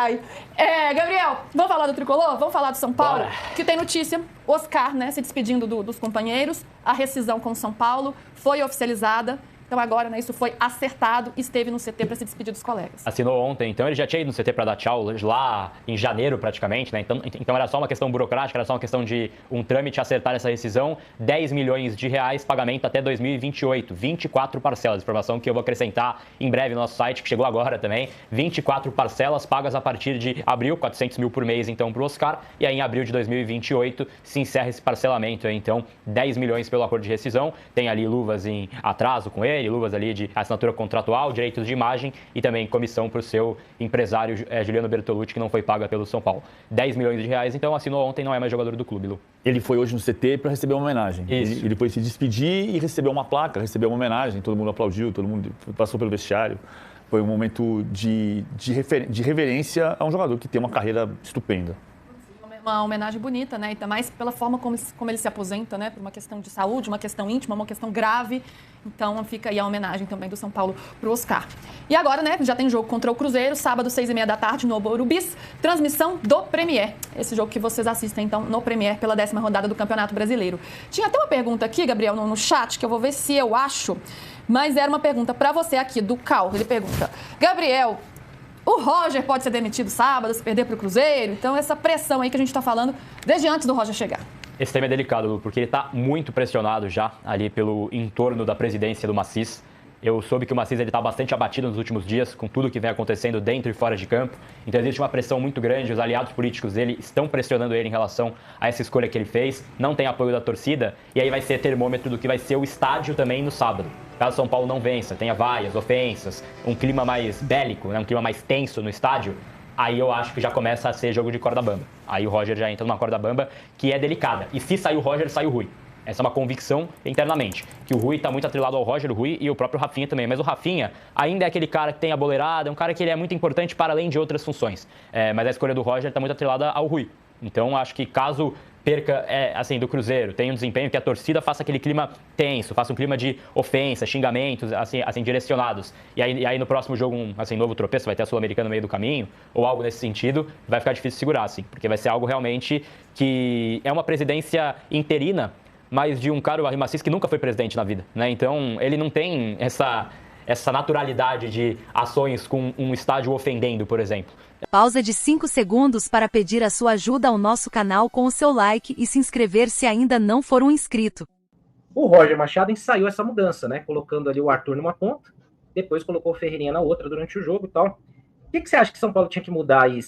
ai. Gabriel, vamos falar do Tricolor? Vamos falar do São Paulo? Bora. Que tem notícia. Oscar, né, se despedindo dos companheiros. A rescisão com o São Paulo foi oficializada. Então agora, né, isso foi acertado e esteve no CT para se despedir dos colegas. Assinou ontem, então ele já tinha ido no CT para dar tchau lá em janeiro praticamente, né? Então era só uma questão burocrática, era só uma questão de um trâmite acertar essa rescisão. 10 milhões de reais, pagamento até 2028, 24 parcelas. Informação que eu vou acrescentar em breve no nosso site, que chegou agora também. 24 parcelas pagas a partir de abril, 400 mil por mês então para o Oscar. E aí em abril de 2028 se encerra esse parcelamento. Então 10 milhões pelo acordo de rescisão. Tem ali luvas em atraso com ele, luvas ali de assinatura contratual, direitos de imagem e também comissão para o seu empresário Juliano Bertolucci, que não foi paga pelo São Paulo. 10 milhões de reais, então assinou ontem, não é mais jogador do clube, Lu. Ele foi hoje no CT para receber uma homenagem. Ele foi se despedir e recebeu uma placa, recebeu uma homenagem, todo mundo aplaudiu, todo mundo passou pelo vestiário. Foi um momento de reverência a um jogador que tem uma carreira estupenda. Uma homenagem bonita, né? Ainda mais pela forma como ele se aposenta, né? Por uma questão de saúde, uma questão íntima, uma questão grave. Então fica aí a homenagem também do São Paulo pro Oscar. E agora, né? Já tem jogo contra o Cruzeiro, sábado, 6h30 da tarde, no Morumbi. Transmissão do Premier. Esse jogo que vocês assistem, então, no Premier, pela 10ª rodada do Campeonato Brasileiro. Tinha até uma pergunta aqui, Gabriel, no chat, que eu vou ver se eu acho. Mas era uma pergunta para você aqui, do Cal. Ele pergunta: Gabriel, o Roger pode ser demitido sábado, se perder para o Cruzeiro? Então, essa pressão aí que a gente está falando desde antes do Roger chegar. Esse tema é delicado, Lu, porque ele está muito pressionado já ali pelo entorno da presidência do Macis. Eu soube que o Macis está bastante abatido nos últimos dias com tudo que vem acontecendo dentro e fora de campo. Então existe uma pressão muito grande, os aliados políticos dele estão pressionando ele em relação a essa escolha que ele fez. Não tem apoio da torcida e aí vai ser termômetro do que vai ser o estádio também no sábado. Caso São Paulo não vença, tenha vaias, ofensas, um clima mais bélico, né, um clima mais tenso no estádio, aí eu acho que já começa a ser jogo de corda bamba. Aí o Roger já entra numa corda bamba que é delicada. E se sair o Roger, sai o Rui. Essa é uma convicção internamente, que o Rui está muito atrelado ao Roger, o Rui e o próprio Rafinha também. Mas o Rafinha ainda é aquele cara que tem a boleirada, é um cara que ele é muito importante para além de outras funções. Mas a escolha do Roger está muito atrelada ao Rui. Então acho que caso perca assim, do Cruzeiro, tenha um desempenho que a torcida faça aquele clima tenso, faça um clima de ofensa, xingamentos assim direcionados. E aí no próximo jogo, novo tropeço, vai ter a Sul-Americana no meio do caminho, ou algo nesse sentido, vai ficar difícil segurar, assim, porque vai ser algo realmente que é uma presidência interina, mas de um cara, o Ari Macis, que nunca foi presidente na vida, né? Então, ele não tem essa naturalidade de ações com um estádio ofendendo, por exemplo. Pausa de 5 segundos para pedir a sua ajuda ao nosso canal com o seu like e se inscrever se ainda não for um inscrito. O Roger Machado ensaiou essa mudança, né? Colocando ali o Arthur numa ponta, depois colocou o Ferreirinha na outra durante o jogo e tal. O que você acha que São Paulo tinha que mudar aí?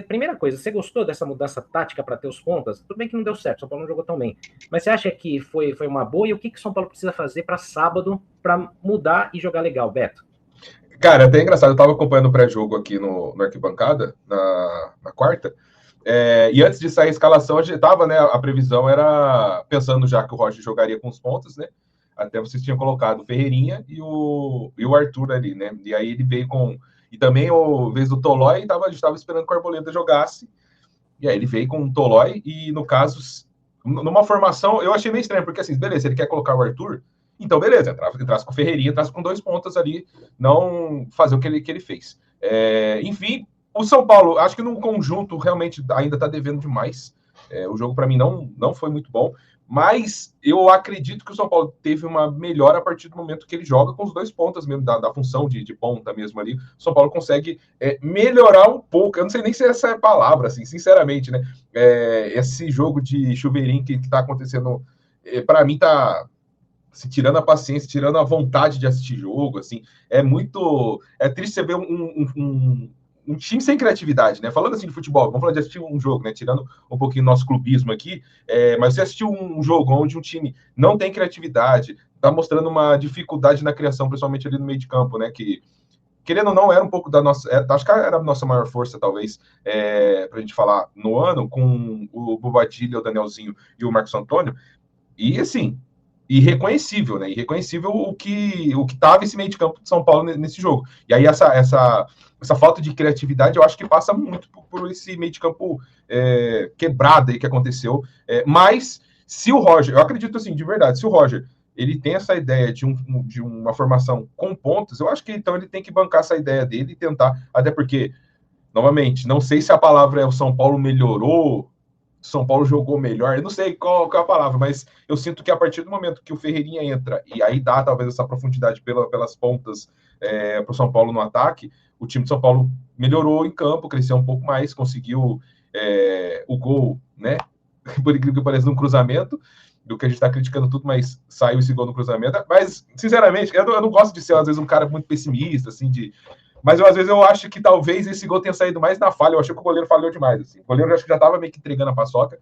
Primeira coisa, você gostou dessa mudança tática para ter os pontas? Tudo bem que não deu certo, São Paulo não jogou tão bem. Mas você acha que foi uma boa? E o que São Paulo precisa fazer para sábado para mudar e jogar legal, Beto? Cara, até engraçado, eu estava acompanhando o pré-jogo aqui no Arquibancada, na quarta, e antes de sair a escalação, a gente tava, né, a previsão era, pensando já que o Roger jogaria com os pontas, né, até vocês tinham colocado o Ferreirinha e o Arthur ali, né, e aí ele veio com... E também, a vez do Tolói, a gente estava esperando que o Arboleda jogasse. E aí ele veio com o Tolói e, no caso, numa formação, eu achei meio estranho, porque assim, beleza, ele quer colocar o Arthur, então beleza, entrasse com o Ferreirinha, entrasse com 2 pontas ali, não fazer o que ele fez. Enfim, o São Paulo, acho que num conjunto realmente ainda está devendo demais. O jogo para mim não foi muito bom, mas eu acredito que o São Paulo teve uma melhora a partir do momento que ele joga com os 2 pontas mesmo, da função de ponta mesmo ali. O São Paulo consegue melhorar um pouco, eu não sei nem se essa é a palavra, assim, sinceramente, né? Esse jogo de chuveirinho que está acontecendo, para mim tá... Se tirando a paciência, tirando a vontade de assistir jogo, assim, é triste você ver um time sem criatividade, né? Falando assim de futebol, vamos falar de assistir um jogo, né? Tirando um pouquinho do nosso clubismo aqui, mas você assistiu um jogo onde um time não tem criatividade, tá mostrando uma dificuldade na criação, principalmente ali no meio de campo, né? Que, querendo ou não, era um pouco da nossa... acho que era a nossa maior força, talvez, pra gente falar no ano, com o Bobadilha, o Danielzinho e o Marcos Antônio. E, assim... irreconhecível, né? Irreconhecível o que estava esse meio de campo de São Paulo nesse jogo. E aí essa falta de criatividade eu acho que passa muito por esse meio de campo quebrado aí que aconteceu. Mas se o Roger, eu acredito assim, de verdade, se o Roger ele tem essa ideia de uma formação com pontos, eu acho que então ele tem que bancar essa ideia dele e tentar, até porque novamente, não sei se a palavra é o São Paulo melhorou, São Paulo jogou melhor, eu não sei qual é a palavra, mas eu sinto que a partir do momento que o Ferreirinha entra, e aí dá talvez essa profundidade pelas pontas para o São Paulo no ataque, o time de São Paulo melhorou em campo, cresceu um pouco mais, conseguiu o gol, né? Por incrível que pareça, num cruzamento, do que a gente está criticando tudo, mas saiu esse gol no cruzamento. Mas, sinceramente, eu não gosto de ser, às vezes, um cara muito pessimista, assim, mas às vezes eu acho que talvez esse gol tenha saído mais na falha. Eu achei que o goleiro falhou demais. Assim. O goleiro acho que já estava meio que entregando a paçoca.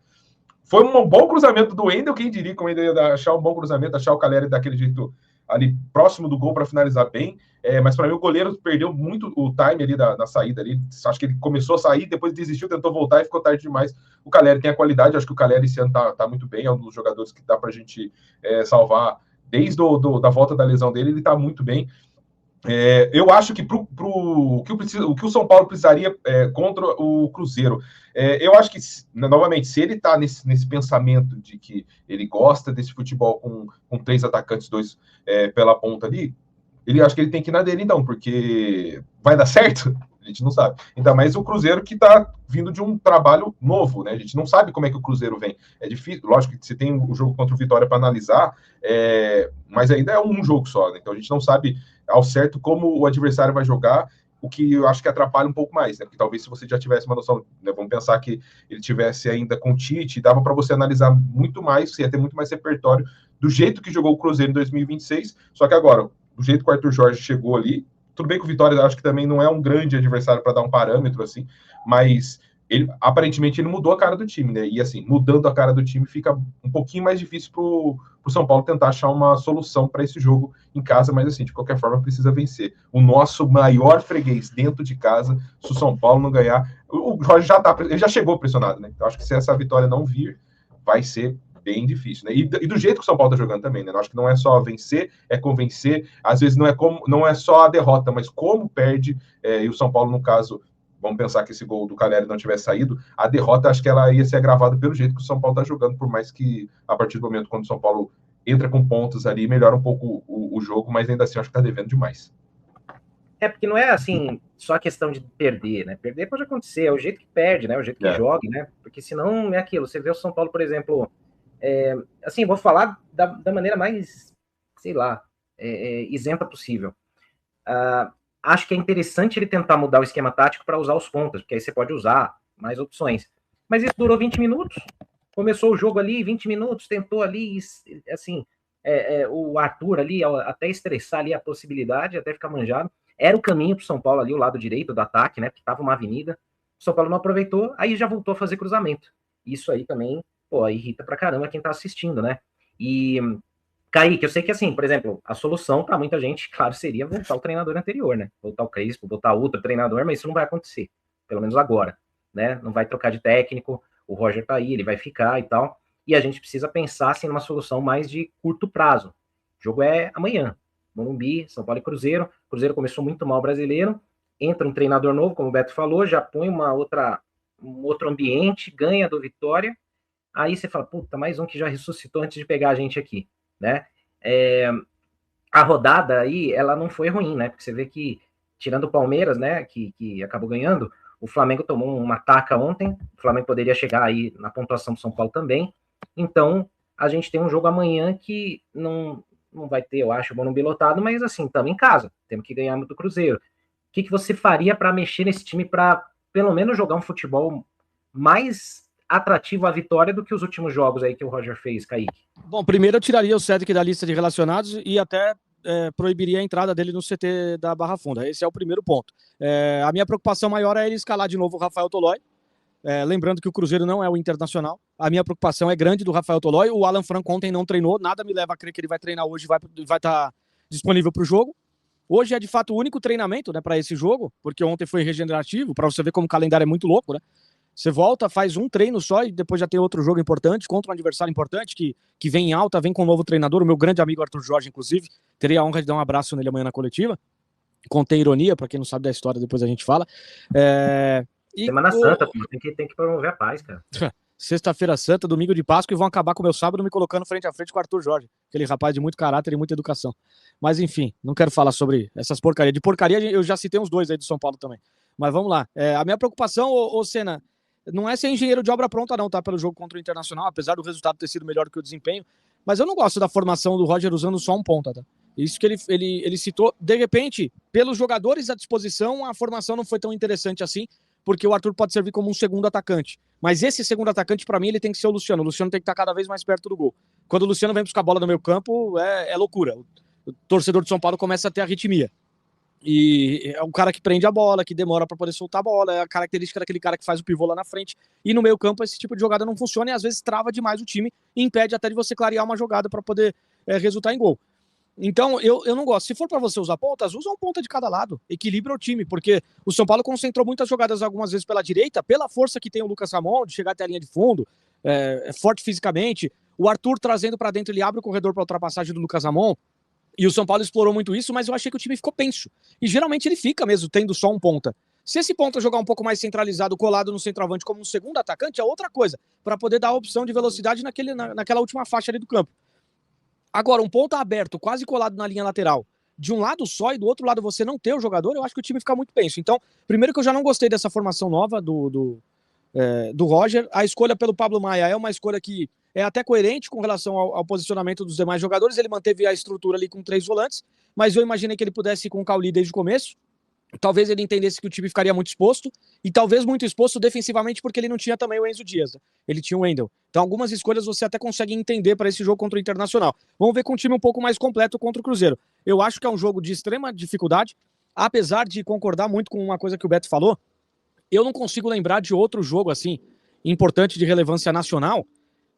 Foi um bom cruzamento do Wendel, quem diria que o Wendel ia achar um bom cruzamento, achar o Caleri daquele jeito ali próximo do gol para finalizar bem. Mas para mim o goleiro perdeu muito o time ali da saída ali. Acho que ele começou a sair, depois desistiu, tentou voltar e ficou tarde demais. O Caleri tem a qualidade, acho que o Caleri esse ano tá muito bem, é um dos jogadores que dá para a gente salvar desde da volta da lesão dele, ele tá muito bem. Eu acho que o que o São Paulo precisaria contra o Cruzeiro, eu acho que, novamente, se ele está nesse pensamento de que ele gosta desse futebol com 3 atacantes, 2 pela ponta ali, ele acho que ele tem que ir na dele, então, porque vai dar certo? A gente não sabe. Ainda mais o Cruzeiro que está vindo de um trabalho novo, né? A gente não sabe como é que o Cruzeiro vem. É difícil, lógico que você tem o jogo contra o Vitória para analisar, mas ainda é um jogo só, né? Então a gente não sabe ao certo como o adversário vai jogar, o que eu acho que atrapalha um pouco mais, né? Porque talvez se você já tivesse uma noção, né? Vamos pensar que ele tivesse ainda com o Tite, dava para você analisar muito mais, você ia ter muito mais repertório do jeito que jogou o Cruzeiro em 2026, só que agora, do jeito que o Arthur Jorge chegou ali, tudo bem que o Vitória acho que também não é um grande adversário para dar um parâmetro assim, mas aparentemente ele mudou a cara do time, né? E assim, mudando a cara do time, fica um pouquinho mais difícil pro São Paulo tentar achar uma solução para esse jogo em casa, mas assim, de qualquer forma, precisa vencer. O nosso maior freguês dentro de casa, se o São Paulo não ganhar, o Jorge ele já chegou pressionado, né? Então acho que se essa vitória não vir, vai ser bem difícil, né? E do jeito que o São Paulo tá jogando também, né? Eu acho que não é só vencer, é convencer. Às vezes não é só a derrota, mas como perde. E o São Paulo, no caso, vamos pensar que esse gol do Caleri não tivesse saído, a derrota acho que ela ia ser agravada pelo jeito que o São Paulo tá jogando, por mais que a partir do momento quando o São Paulo entra com pontos ali, melhora um pouco o jogo, mas ainda assim acho que tá devendo demais. Porque não é assim, só a questão de perder, né? Perder pode acontecer, é o jeito que perde, né? O jeito que joga, né? Porque senão é aquilo. Você vê o São Paulo, por exemplo, assim, vou falar da maneira mais, sei lá, isenta possível. Acho que é interessante ele tentar mudar o esquema tático para usar os pontas, porque aí você pode usar mais opções. Mas isso durou 20 minutos. Começou o jogo ali, 20 minutos, tentou ali, assim, o Arthur ali, até estressar ali a possibilidade, até ficar manjado. Era o caminho para o São Paulo ali, o lado direito do ataque, né? Porque estava uma avenida. O São Paulo não aproveitou, aí já voltou a fazer cruzamento. Isso aí também, irrita pra caramba quem tá assistindo, né? E, Kaique, eu sei que assim, por exemplo, a solução para muita gente, claro, seria voltar o treinador anterior, né? Voltar o Crespo, voltar outro treinador, mas isso não vai acontecer, pelo menos agora, né? Não vai trocar de técnico, o Roger tá aí, ele vai ficar e tal, e a gente precisa pensar assim numa solução mais de curto prazo. O jogo é amanhã, Morumbi, São Paulo e Cruzeiro. O Cruzeiro começou muito mal o brasileiro, entra um treinador novo, como o Beto falou, já põe um outro ambiente, ganha do Vitória, aí você fala, puta, mais um que já ressuscitou antes de pegar a gente aqui, né? A rodada aí, ela não foi ruim, né? Porque você vê que, tirando o Palmeiras, né, que acabou ganhando, o Flamengo tomou uma taca ontem, o Flamengo poderia chegar aí na pontuação do São Paulo também, então a gente tem um jogo amanhã que não vai ter, eu acho, o Morumbi lotado, mas assim, estamos em casa, temos que ganhar do Cruzeiro. O que você faria para mexer nesse time para, pelo menos, jogar um futebol mais atrativo à vitória do que os últimos jogos aí que o Roger fez, Kaique? Bom, primeiro eu tiraria o Cedric da lista de relacionados e até proibiria a entrada dele no CT da Barra Funda. Esse é o primeiro ponto. A minha preocupação maior é ele escalar de novo o Rafael Tolói. Lembrando que o Cruzeiro não é o Internacional. A minha preocupação é grande do Rafael Tolói. O Alan Franco ontem não treinou. Nada me leva a crer que ele vai treinar hoje e vai estar disponível para o jogo. Hoje é de fato o único treinamento, né, para esse jogo, porque ontem foi regenerativo, para você ver como o calendário é muito louco, né? Você volta, faz um treino só e depois já tem outro jogo importante, contra um adversário importante que vem em alta, vem com um novo treinador, o meu grande amigo Arthur Jorge, inclusive. Terei a honra de dar um abraço nele amanhã na coletiva. Contei ironia, para quem não sabe da história, depois a gente fala. Semana Santa, tem que promover a paz, cara. Sexta-feira Santa, domingo de Páscoa, e vão acabar com o meu sábado me colocando frente a frente com o Arthur Jorge, aquele rapaz de muito caráter e muita educação. Mas enfim, não quero falar sobre essas porcarias. De porcaria eu já citei uns dois aí do São Paulo também. Mas vamos lá. A minha preocupação, ô Senna, não é ser engenheiro de obra pronta não, tá? Pelo jogo contra o Internacional, apesar do resultado ter sido melhor que o desempenho. Mas eu não gosto da formação do Roger usando só um ponta, tá? Isso que ele citou. De repente, pelos jogadores à disposição, a formação não foi tão interessante assim, porque o Arthur pode servir como um segundo atacante. Mas esse segundo atacante, para mim, ele tem que ser o Luciano. O Luciano tem que estar cada vez mais perto do gol. Quando o Luciano vem buscar a bola no meio campo, é loucura. O torcedor de São Paulo começa a ter arritmia. E é um cara que prende a bola, que demora para poder soltar a bola, é a característica daquele cara que faz o pivô lá na frente. E no meio campo esse tipo de jogada não funciona e às vezes trava demais o time e impede até de você clarear uma jogada para poder resultar em gol. Então eu não gosto. Se for para você usar pontas, usa um ponta de cada lado, equilibra o time, porque o São Paulo concentrou muitas jogadas algumas vezes pela direita, pela força que tem o Lucas Ramon de chegar até a linha de fundo, é forte fisicamente. O Arthur trazendo para dentro, ele abre o corredor para ultrapassagem do Lucas Ramon. E o São Paulo explorou muito isso, mas eu achei que o time ficou penso. E geralmente ele fica mesmo, tendo só um ponta. Se esse ponta jogar um pouco mais centralizado, colado no centroavante como um segundo atacante, é outra coisa, para poder dar a opção de velocidade naquela última faixa ali do campo. Agora, um ponta aberto, quase colado na linha lateral, de um lado só e do outro lado você não ter o jogador, eu acho que o time fica muito penso. Então, primeiro que eu já não gostei dessa formação nova do Roger. A escolha pelo Pablo Maia é uma escolha que é até coerente com relação ao posicionamento dos demais jogadores. Ele manteve a estrutura ali com 3 volantes, mas eu imaginei que ele pudesse ir com o Cauli desde o começo. Talvez ele entendesse que o time ficaria muito exposto, e talvez muito exposto defensivamente, porque ele não tinha também o Enzo Dias, né? Ele tinha o Wendel. Então algumas escolhas você até consegue entender para esse jogo contra o Internacional. Vamos ver com um time um pouco mais completo contra o Cruzeiro. Eu acho que é um jogo de extrema dificuldade, apesar de concordar muito com uma coisa que o Beto falou. Eu não consigo lembrar de outro jogo assim, importante de relevância nacional,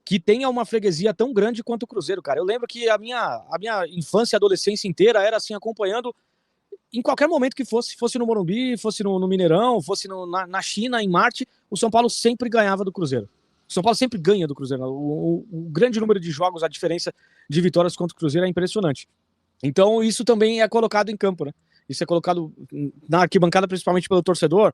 que tenha uma freguesia tão grande quanto o Cruzeiro, cara. Eu lembro que a minha infância e adolescência inteira era assim, acompanhando em qualquer momento que fosse no Morumbi, fosse no Mineirão, fosse na China, em Marte, o São Paulo sempre ganhava do Cruzeiro. O São Paulo sempre ganha do Cruzeiro. O grande número de jogos, a diferença de vitórias contra o Cruzeiro é impressionante. Então isso também é colocado em campo, né? Isso é colocado na arquibancada, principalmente pelo torcedor,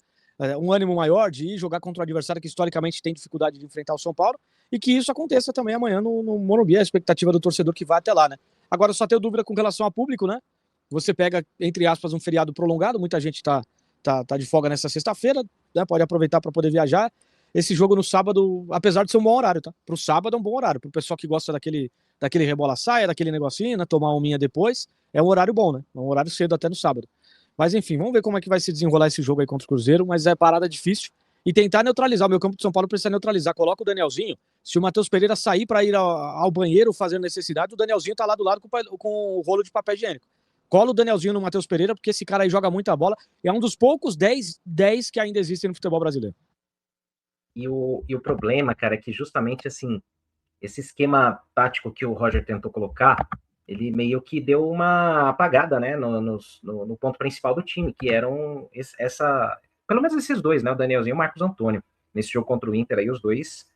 um ânimo maior de ir jogar contra um adversário que historicamente tem dificuldade de enfrentar o São Paulo, e que isso aconteça também amanhã no Morumbi, a expectativa do torcedor que vai até lá, né? Agora, só tenho dúvida com relação ao público, né? Você pega, entre aspas, um feriado prolongado, muita gente tá de folga nessa sexta-feira, né? Pode aproveitar para poder viajar. Esse jogo no sábado, apesar de ser um bom horário, tá? Pro sábado é um bom horário, pro pessoal que gosta daquele rebola-saia, daquele negocinho, né? Tomar uma minha depois, é um horário bom, né? É um horário cedo até no sábado. Mas enfim, vamos ver como é que vai se desenrolar esse jogo aí contra o Cruzeiro, mas é parada difícil. E tentar neutralizar, o meu campo de São Paulo precisa neutralizar. Coloca o Danielzinho, se o Matheus Pereira sair para ir ao banheiro fazer necessidade, o Danielzinho tá lá do lado com o rolo de papel higiênico. Cola o Danielzinho no Matheus Pereira, porque esse cara aí joga muita bola, é um dos poucos 10 que ainda existem no futebol brasileiro. E o problema, cara, é que justamente assim, esse esquema tático que o Roger tentou colocar, ele meio que deu uma apagada, né, no ponto principal do time, que eram pelo menos esses dois, né, o Danielzinho e o Marcos Antônio. Nesse jogo contra o Inter aí, os dois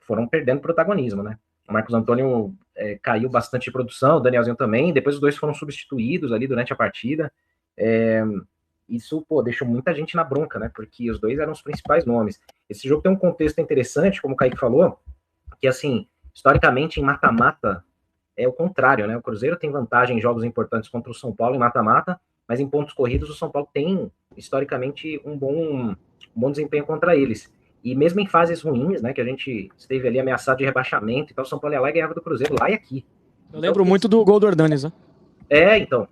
foram perdendo protagonismo, né? O Marcos Antônio caiu bastante de produção, o Danielzinho também, depois os dois foram substituídos ali durante a partida. Isso, deixou muita gente na bronca, né? Porque os dois eram os principais nomes. Esse jogo tem um contexto interessante, como o Kaique falou, que, assim, historicamente, em mata-mata, é o contrário, né? O Cruzeiro tem vantagem em jogos importantes contra o São Paulo em mata-mata, mas em pontos corridos o São Paulo tem, historicamente, um bom desempenho contra eles. E mesmo em fases ruins, né, que a gente esteve ali ameaçado de rebaixamento, então o São Paulo ia lá e ganhava do Cruzeiro lá e aqui. Eu lembro muito do gol do Hernanes, né? Então,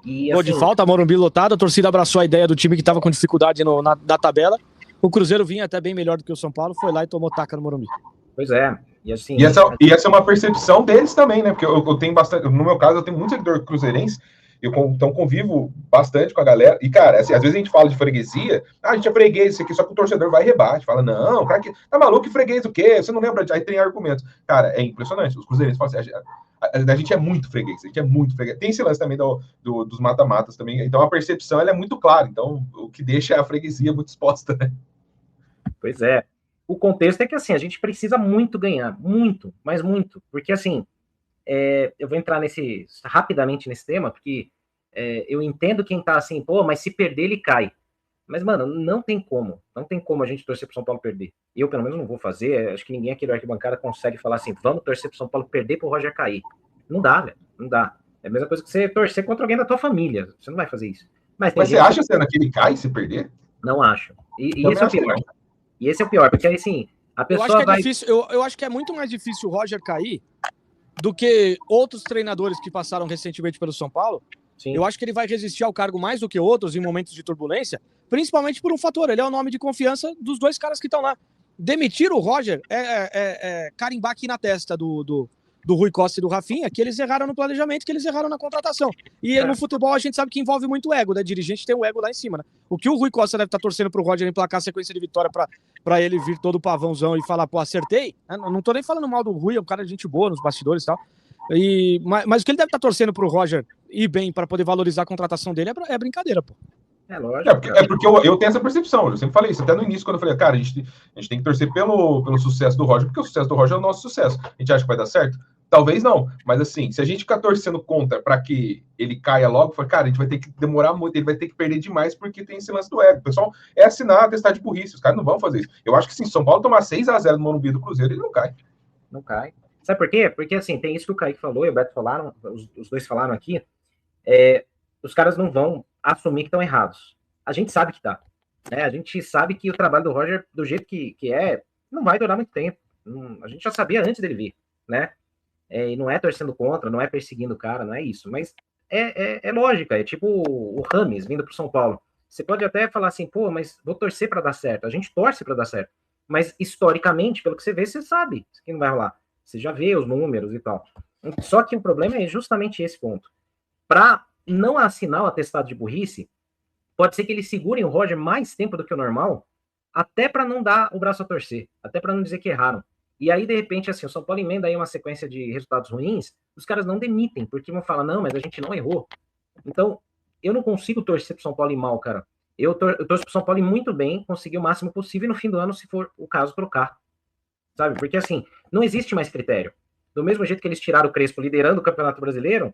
E, gol de falta, Morumbi lotado, a torcida abraçou a ideia do time que estava com dificuldade na tabela. O Cruzeiro vinha até bem melhor do que o São Paulo, foi lá e tomou taca no Morumbi. Pois é. E, assim, e essa é uma percepção deles também, né? Porque eu tenho bastante, no meu caso, eu tenho muito seguidor cruzeirense, então convivo bastante com a galera. E, cara, assim, às vezes a gente fala de freguesia, a gente é freguês, isso aqui, só que o torcedor vai e rebate. Fala, não, cara, tá maluco, que freguês o quê? Você não lembra? Aí tem argumentos. Cara, é impressionante. Os cruzeirenses falam assim, a gente é muito freguês, Tem esse lance também dos mata-matas também. Então a percepção ela é muito clara. Então o que deixa a freguesia muito exposta, né? Pois é. O contexto é que, assim, a gente precisa muito ganhar. Muito, mas muito. Porque, assim, eu vou entrar rapidamente nesse tema, porque eu entendo quem tá assim, mas se perder ele cai. Mas, mano, não tem como a gente torcer pro São Paulo perder. Eu, pelo menos, não vou fazer, acho que ninguém aqui do Arquibancada consegue falar assim, vamos torcer pro São Paulo perder pro Roger cair. Não dá, velho, não dá. É a mesma coisa que você torcer contra alguém da tua família, você não vai fazer isso. Mas você acha, Senna, que ele cai se perder? Não acho. E esse é o pior. E esse é o pior, porque aí, assim, a pessoa vai... Eu acho que é muito mais difícil o Roger cair do que outros treinadores que passaram recentemente pelo São Paulo. Sim. Eu acho que ele vai resistir ao cargo mais do que outros em momentos de turbulência, principalmente por um fator. Ele é o nome de confiança dos dois caras que estão lá. Demitir o Roger é carimbar aqui na testa do Rui Costa e do Rafinha, que eles erraram no planejamento, que eles erraram na contratação. E no futebol a gente sabe que envolve muito ego, né? Dirigente tem o ego lá em cima, né? O que o Rui Costa deve estar torcendo pro Roger emplacar a sequência de vitória pra ele vir todo pavãozão e falar, pô, acertei. Não tô nem falando mal do Rui, é um cara de gente boa nos bastidores e tal. Mas o que ele deve estar torcendo pro Roger ir bem para poder valorizar a contratação dele é brincadeira, pô. É lógico. Porque eu tenho essa percepção, eu sempre falei isso, até no início, quando eu falei, cara, a gente tem que torcer pelo sucesso do Roger, porque o sucesso do Roger é o nosso sucesso. A gente acha que vai dar certo? Talvez não, mas assim, se a gente ficar torcendo contra para que ele caia logo, cara, a gente vai ter que demorar muito, ele vai ter que perder demais, porque tem esse lance do ego. O pessoal é assinar, testar de burrice, os caras não vão fazer isso. Eu acho que se São Paulo tomar 6-0 no Morumbi do Cruzeiro, ele não cai. Não cai. Sabe por quê? Porque, assim, tem isso que o Kaique falou e o Beto falaram, os dois falaram aqui, os caras não vão assumir que estão errados. A gente sabe que tá. Né? A gente sabe que o trabalho do Roger, do jeito que não vai durar muito tempo. A gente já sabia antes dele vir, né? E não é torcendo contra, não é perseguindo o cara, não é isso. Mas é lógica, é tipo o Rames vindo pro São Paulo. Você pode até falar assim, pô, mas vou torcer para dar certo. A gente torce para dar certo. Mas, historicamente, pelo que você vê, você sabe que não vai rolar. Você já vê os números e tal. Só que o problema é justamente esse ponto. Para não assinar o atestado de burrice, pode ser que eles segurem o Roger mais tempo do que o normal, até para não dar o braço a torcer, até para não dizer que erraram. E aí, de repente, assim, o São Paulo emenda aí uma sequência de resultados ruins, os caras não demitem, porque vão falar, não, mas a gente não errou. Então, eu não consigo torcer pro São Paulo ir mal, cara. Eu torço pro São Paulo ir muito bem, conseguir o máximo possível e no fim do ano, se for o caso, trocar. Sabe? Porque, assim, não existe mais critério. Do mesmo jeito que eles tiraram o Crespo liderando o Campeonato Brasileiro,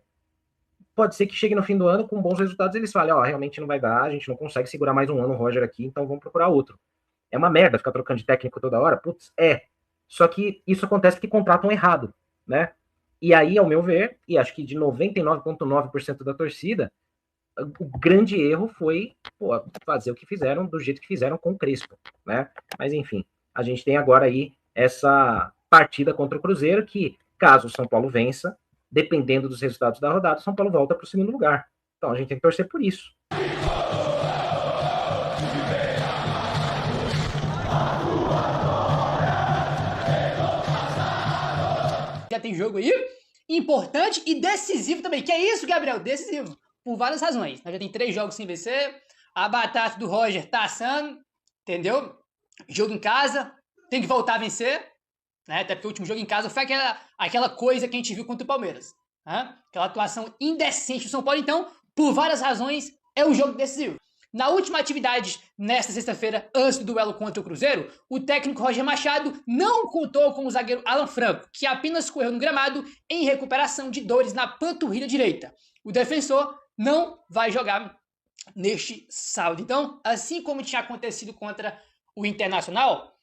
pode ser que chegue no fim do ano com bons resultados e eles falem, realmente não vai dar, a gente não consegue segurar mais um ano o Roger aqui, então vamos procurar outro. É uma merda ficar trocando de técnico toda hora? Putz, Só que isso acontece porque contratam errado, né? E aí, ao meu ver, e acho que de 99,9% da torcida, o grande erro foi fazer o que fizeram, do jeito que fizeram com o Crespo, né? Mas, enfim, a gente tem agora aí essa partida contra o Cruzeiro que, caso o São Paulo vença, dependendo dos resultados da rodada, o São Paulo volta para o segundo lugar. Então, a gente tem que torcer por isso. Já tem jogo aí importante e decisivo também. Que é isso, Gabriel? Decisivo. Por várias razões. Já tem 3 jogos sem vencer. A batata do Roger tá assando. Entendeu? Jogo em casa. Tem que voltar a vencer. Né? Até porque o último jogo em casa foi aquela coisa que a gente viu contra o Palmeiras. Né? Aquela atuação indecente do São Paulo. Então, por várias razões, é um jogo decisivo. Na última atividade, nesta sexta-feira, antes do duelo contra o Cruzeiro, o técnico Roger Machado não contou com o zagueiro Alan Franco, que apenas correu no gramado em recuperação de dores na panturrilha direita. O defensor não vai jogar neste sábado. Então, assim como tinha acontecido contra o Internacional,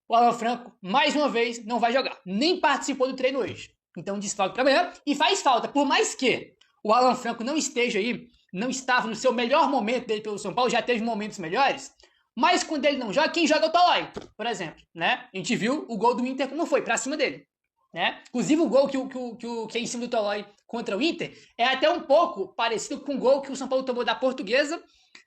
o Alan Franco, mais uma vez, não vai jogar. Nem participou do treino hoje. Então, desfalque para amanhã. E faz falta, por mais que o Alan Franco não esteja aí, não estava no seu melhor momento dele pelo São Paulo, já teve momentos melhores, mas quando ele não joga, quem joga é o Tolói, por exemplo, né? A gente viu o gol do Inter como foi, pra cima dele, né? Inclusive o gol que é em cima do Tolói contra o Inter é até um pouco parecido com o gol que o São Paulo tomou da Portuguesa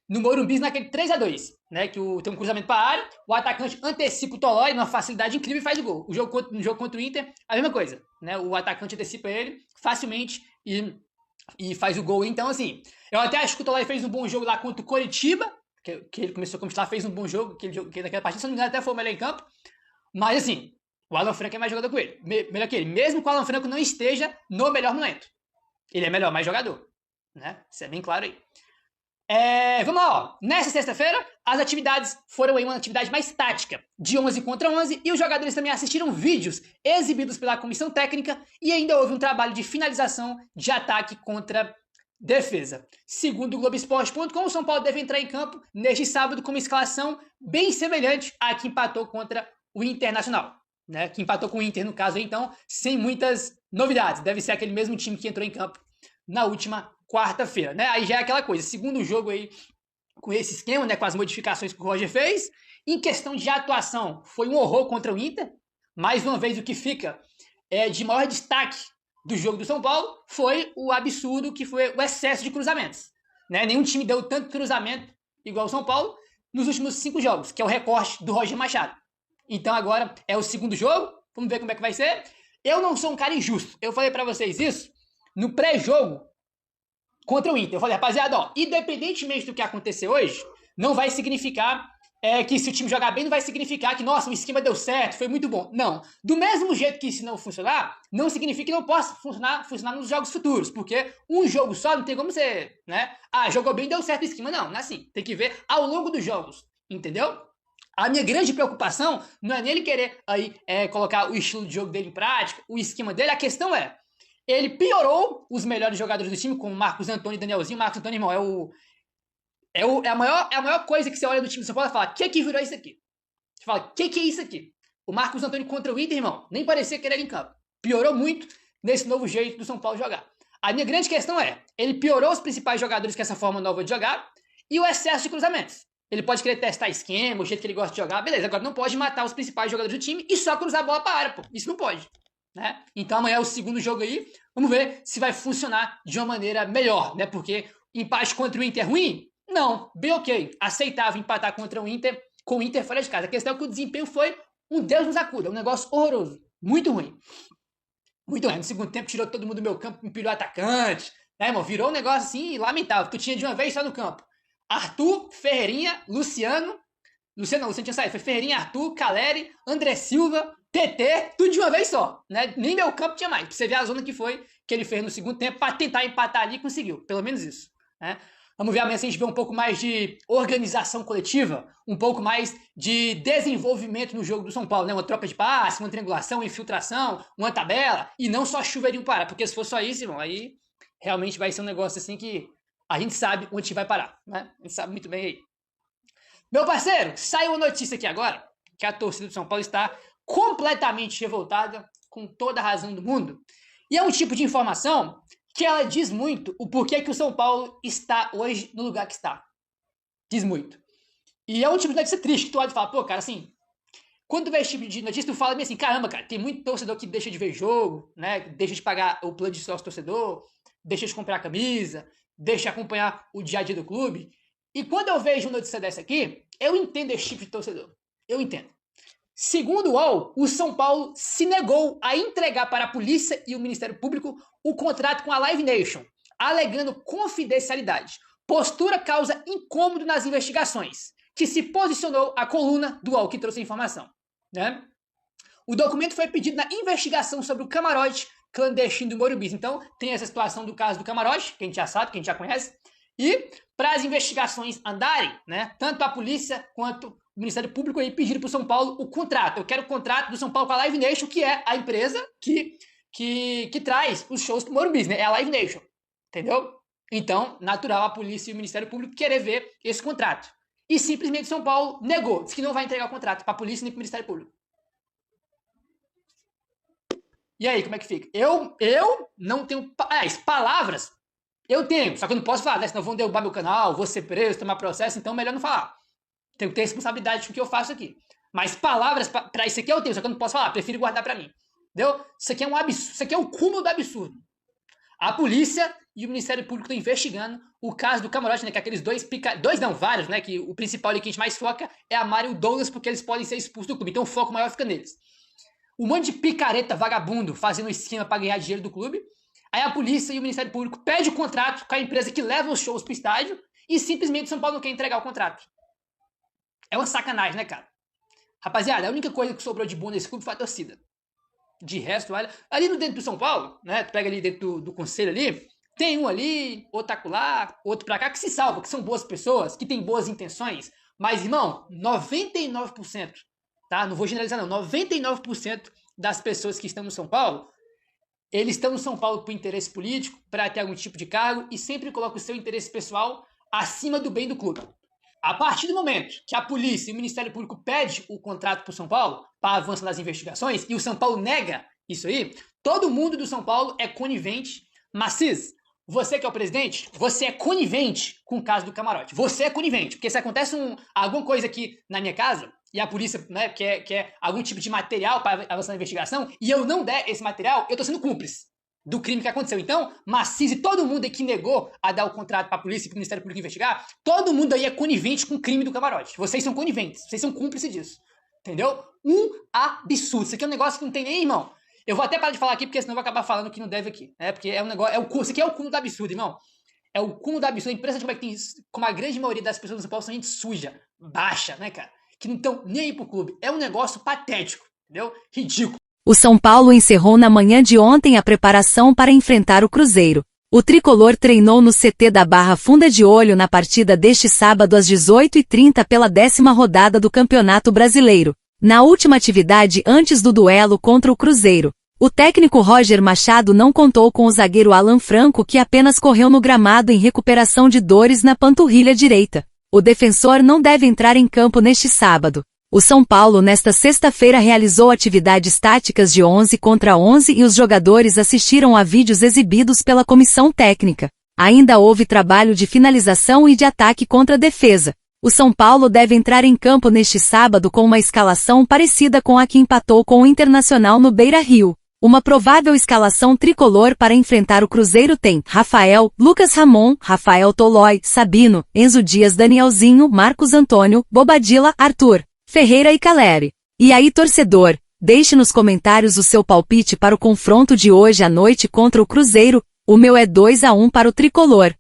no Morumbi naquele 3-2, né? Que tem um cruzamento para a área, o atacante antecipa o Tolói numa facilidade incrível e faz o gol. No jogo contra o Inter, a mesma coisa, né? O atacante antecipa ele facilmente e faz o gol. Então, assim, eu até acho que o Tolói fez um bom jogo lá contra o Coritiba, que ele começou como titular, fez um bom jogo, que naquela partida, se não me engano, até foi o melhor em campo. Mas, assim, o Alan Franco é mais jogador que ele, melhor que ele, mesmo que o Alan Franco não esteja no melhor momento. Ele é melhor, mais jogador, né? Isso é bem claro aí. Vamos lá, ó. Nessa sexta-feira, as atividades foram aí uma atividade mais tática, de 11 contra 11, e os jogadores também assistiram vídeos exibidos pela comissão técnica e ainda houve um trabalho de finalização de ataque contra defesa. Segundo o Globoesporte.com, o São Paulo deve entrar em campo neste sábado com uma escalação bem semelhante à que empatou contra o Internacional, né? Que empatou com o Inter, no caso aí, então, sem muitas novidades. Deve ser aquele mesmo time que entrou em campo na última quarta-feira, né? Aí já é aquela coisa, segundo jogo aí com esse esquema, né, com as modificações que o Roger fez. Em questão de atuação, foi um horror contra o Inter. Mais uma vez, o que fica de maior destaque do jogo do São Paulo foi o absurdo que foi o excesso de cruzamentos. Né? Nenhum time deu tanto cruzamento igual o São Paulo nos últimos 5 jogos, que é o recorte do Roger Machado. Então agora é o segundo jogo, vamos ver como é que vai ser. Eu não sou um cara injusto, eu falei pra vocês isso no pré-jogo contra o Inter. Eu falei, rapaziada, ó, independentemente do que acontecer hoje, não vai significar que se o time jogar bem, não vai significar que, nossa, o esquema deu certo, foi muito bom. Não. Do mesmo jeito que isso não funcionar, não significa que não possa funcionar nos jogos futuros, porque um jogo só não tem como ser, né? Ah, jogou bem, deu certo o esquema. Não, não é assim. Tem que ver ao longo dos jogos, entendeu? A minha grande preocupação não é nele querer aí colocar o estilo de jogo dele em prática, o esquema dele. A questão ele piorou os melhores jogadores do time, como Marcos Antônio e Danielzinho. Marcos Antônio, irmão, é a maior coisa que você olha do time do São Paulo e fala, o que virou isso aqui? Você fala, o que é isso aqui? O Marcos Antônio contra o Inter, irmão, nem parecia que ele era em campo. Piorou muito nesse novo jeito do São Paulo jogar. A minha grande questão ele piorou os principais jogadores com essa forma nova de jogar e o excesso de cruzamentos. Ele pode querer testar esquema, o jeito que ele gosta de jogar, beleza. Agora não pode matar os principais jogadores do time e só cruzar a bola para a área, pô. Isso não pode. Né? Então amanhã é o segundo jogo aí. Vamos ver se vai funcionar de uma maneira melhor, né? Porque empate contra o Inter é ruim? Não, bem ok. Aceitável empatar contra o Inter com o Inter fora de casa. A questão é que o desempenho foi um Deus nos acuda. Um negócio horroroso. Muito ruim. Muito ruim. No segundo tempo tirou todo mundo do meu campo, empilhou atacante. Né, irmão? Virou um negócio assim lamentável, que eu tinha de uma vez só no campo. Arthur, Ferreirinha, Luciano não, Luciano tinha saído. Foi Ferreirinha, Arthur, Caleri, André Silva, TT, tudo de uma vez só. Né? Nem meu campo tinha mais. Pra você ver a zona que ele fez no segundo tempo pra tentar empatar ali e conseguiu. Pelo menos isso. Né? Vamos ver amanhã se a gente vê um pouco mais de organização coletiva, um pouco mais de desenvolvimento no jogo do São Paulo, né? Uma troca de passe, uma triangulação, uma infiltração, uma tabela, e não só chuveirinho parar, porque se for só isso, irmão, aí realmente vai ser um negócio assim que a gente sabe onde vai parar, né? A gente sabe muito bem aí. Meu parceiro, saiu uma notícia aqui agora, que a torcida do São Paulo está completamente revoltada, com toda a razão do mundo, e é um tipo de informação que ela diz muito o porquê que o São Paulo está hoje no lugar que está. Diz muito. E é um tipo de notícia triste que tu olha e fala, pô, cara, assim, quando tu vê esse tipo de notícia, tu fala assim, caramba, cara, tem muito torcedor que deixa de ver jogo, né, deixa de pagar o plano de sócio torcedor, deixa de comprar camisa, deixa de acompanhar o dia a dia do clube. E quando eu vejo uma notícia dessa aqui, eu entendo esse tipo de torcedor. Eu entendo. Segundo o UOL, o São Paulo se negou a entregar para a polícia e o Ministério Público o contrato com a Live Nation, alegando confidencialidade. Postura causa incômodo nas investigações, que se posicionou a coluna do UOL que trouxe a informação. Né? O documento foi pedido na investigação sobre o camarote clandestino do Morumbi. Então, tem essa situação do caso do camarote, que a gente já sabe, que a gente já conhece. E, para as investigações andarem, né, tanto a polícia quanto o Ministério Público aí pediram para o São Paulo o contrato. Eu quero o contrato do São Paulo com a Live Nation, que é a empresa que traz os shows pro Morumbi, né? É a Live Nation, entendeu? Então, natural a polícia e o Ministério Público querer ver esse contrato. E simplesmente o São Paulo negou, disse que não vai entregar o contrato para a polícia nem para o Ministério Público. E aí, como é que fica? Eu não tenho... palavras eu tenho, só que eu não posso falar, né? Senão vão derrubar meu canal, vou ser preso, tomar processo, então melhor não falar. Tenho que ter responsabilidade com o que eu faço aqui. Mas palavras para isso aqui eu tenho, só que eu não posso falar, prefiro guardar para mim. Entendeu? Isso aqui é um absurdo, isso aqui é o cúmulo do absurdo. A polícia e o Ministério Público estão investigando o caso do camarote, né? Que aqueles vários, né? Que o principal ali que a gente mais foca é a Mário e o Douglas, porque eles podem ser expulsos do clube. Então o foco maior fica neles. Um monte de picareta, vagabundo, fazendo esquema para ganhar dinheiro do clube. Aí a polícia e o Ministério Público pedem o contrato com a empresa que leva os shows pro estádio e simplesmente o São Paulo não quer entregar o contrato. É uma sacanagem, né, cara? Rapaziada, a única coisa que sobrou de bom nesse clube foi a torcida. De resto, olha, ali no dentro do São Paulo, né, tu pega ali dentro do conselho ali, tem um ali, outro acolá, outro pra cá, que se salva, que são boas pessoas, que têm boas intenções, mas, irmão, 99%, tá? Não vou generalizar não, 99% das pessoas que estão no São Paulo, eles estão no São Paulo por interesse político, para ter algum tipo de cargo, e sempre colocam o seu interesse pessoal acima do bem do clube. A partir do momento que a polícia e o Ministério Público pedem o contrato para o São Paulo, para avanço nas investigações, e o São Paulo nega isso aí, todo mundo do São Paulo é conivente, maciz, você que é o presidente, você é conivente com o caso do camarote. Você é conivente, porque se acontece alguma coisa aqui na minha casa, e a polícia, né, quer algum tipo de material para avançar na investigação, e eu não der esse material, eu tô sendo cúmplice do crime que aconteceu. Então, Maciz e todo mundo aí que negou a dar o contrato para a polícia e para o Ministério Público investigar, todo mundo aí é conivente com o crime do camarote. Vocês são coniventes, vocês são cúmplices disso. Entendeu? Um absurdo. Isso aqui é um negócio que não tem nem, irmão. Eu vou até parar de falar aqui, porque senão eu vou acabar falando que não deve aqui, né? Porque é um negócio, isso aqui é o cúmulo do absurdo, irmão. É o cúmulo do absurdo. É impressionante como é que tem, como a grande maioria das pessoas do São Paulo são gente suja, baixa, né, cara? Que não estão nem aí pro clube. É um negócio patético, entendeu? Ridículo. O São Paulo encerrou na manhã de ontem a preparação para enfrentar o Cruzeiro. O tricolor treinou no CT da Barra Funda de olho na partida deste sábado às 18h30 pela 10ª rodada do Campeonato Brasileiro. Na última atividade antes do duelo contra o Cruzeiro, o técnico Roger Machado não contou com o zagueiro Alan Franco, que apenas correu no gramado em recuperação de dores na panturrilha direita. O defensor não deve entrar em campo neste sábado. O São Paulo nesta sexta-feira realizou atividades táticas de 11 contra 11 e os jogadores assistiram a vídeos exibidos pela comissão técnica. Ainda houve trabalho de finalização e de ataque contra a defesa. O São Paulo deve entrar em campo neste sábado com uma escalação parecida com a que empatou com o Internacional no Beira-Rio. Uma provável escalação tricolor para enfrentar o Cruzeiro tem Rafael, Lucas Ramon, Rafael Tolói, Sabino, Enzo Dias, Danielzinho, Marcos Antônio, Bobadilla, Arthur, Ferreira e Caleri. E aí, torcedor, deixe nos comentários o seu palpite para o confronto de hoje à noite contra o Cruzeiro. O meu é 2-1 para o tricolor.